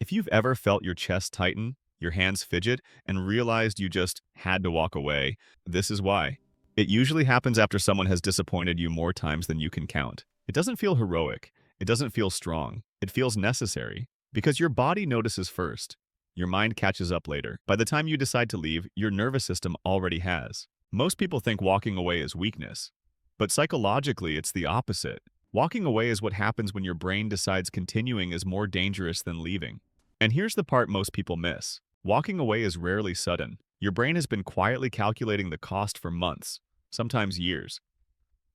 If you've ever felt your chest tighten, your hands fidget, and realized you just had to walk away, this is why. It usually happens after someone has disappointed you more times than you can count. It doesn't feel heroic. It doesn't feel strong. It feels necessary. Because your body notices first. Your mind catches up later. By the time you decide to leave, your nervous system already has. Most people think walking away is weakness. But psychologically, it's the opposite. Walking away is what happens when your brain decides continuing is more dangerous than leaving. And here's the part most people miss. Walking away is rarely sudden. Your brain has been quietly calculating the cost for months, sometimes years.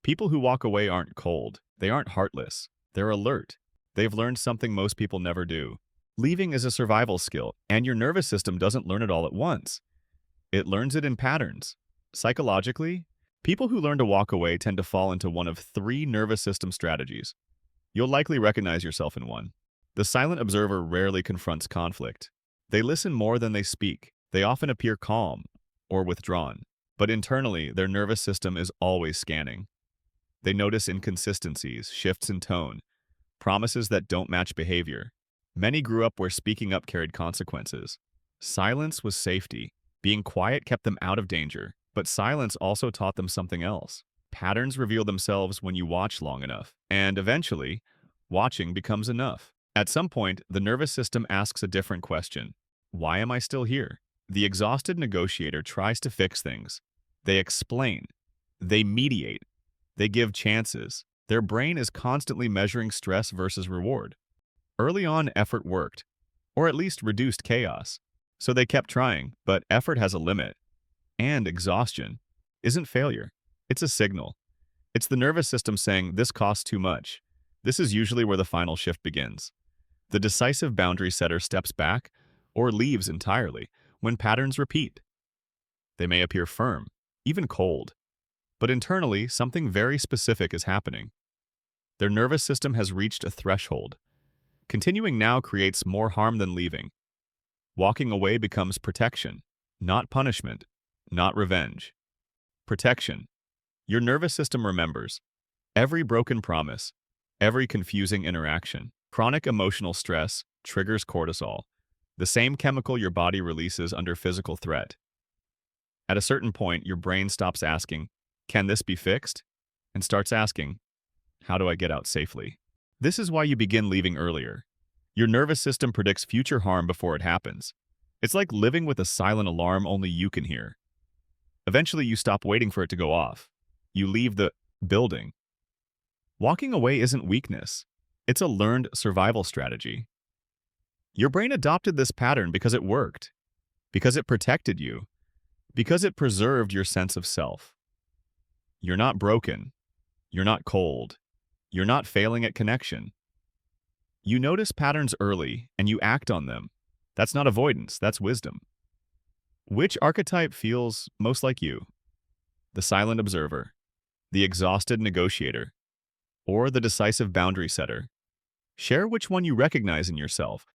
People who walk away aren't cold. They aren't heartless. They're alert. They've learned something most people never do. Leaving is a survival skill, and your nervous system doesn't learn it all at once. It learns it in patterns. Psychologically, people who learn to walk away tend to fall into one of three nervous system strategies. You'll likely recognize yourself in one. The silent observer rarely confronts conflict. They listen more than they speak. They often appear calm or withdrawn, but internally, their nervous system is always scanning. They notice inconsistencies, shifts in tone, promises that don't match behavior. Many grew up where speaking up carried consequences. Silence was safety. Being quiet kept them out of danger, but silence also taught them something else. Patterns reveal themselves when you watch long enough, and eventually, watching becomes enough. At some point, the nervous system asks a different question. Why am I still here? The exhausted negotiator tries to fix things. They explain. They mediate. They give chances. Their brain is constantly measuring stress versus reward. Early on, effort worked, or at least reduced chaos. So they kept trying, but effort has a limit. And exhaustion isn't failure. It's a signal. It's the nervous system saying, this costs too much. This is usually where the final shift begins. The decisive boundary setter steps back or leaves entirely when patterns repeat. They may appear firm, even cold, but internally, something very specific is happening. Their nervous system has reached a threshold. Continuing now creates more harm than leaving. Walking away becomes protection, not punishment, not revenge. Protection. Your nervous system remembers every broken promise, every confusing interaction. Chronic emotional stress triggers cortisol, the same chemical your body releases under physical threat. At a certain point, your brain stops asking, can this be fixed? And starts asking, how do I get out safely? This is why you begin leaving earlier. Your nervous system predicts future harm before it happens. It's like living with a silent alarm only you can hear. Eventually, you stop waiting for it to go off. You leave the building. Walking away isn't weakness. It's a learned survival strategy. Your brain adopted this pattern because it worked, because it protected you, because it preserved your sense of self. You're not broken. You're not cold. You're not failing at connection. You notice patterns early and you act on them. That's not avoidance, that's wisdom. Which archetype feels most like you? The silent observer, the exhausted negotiator, or the decisive boundary setter? Share which one you recognize in yourself.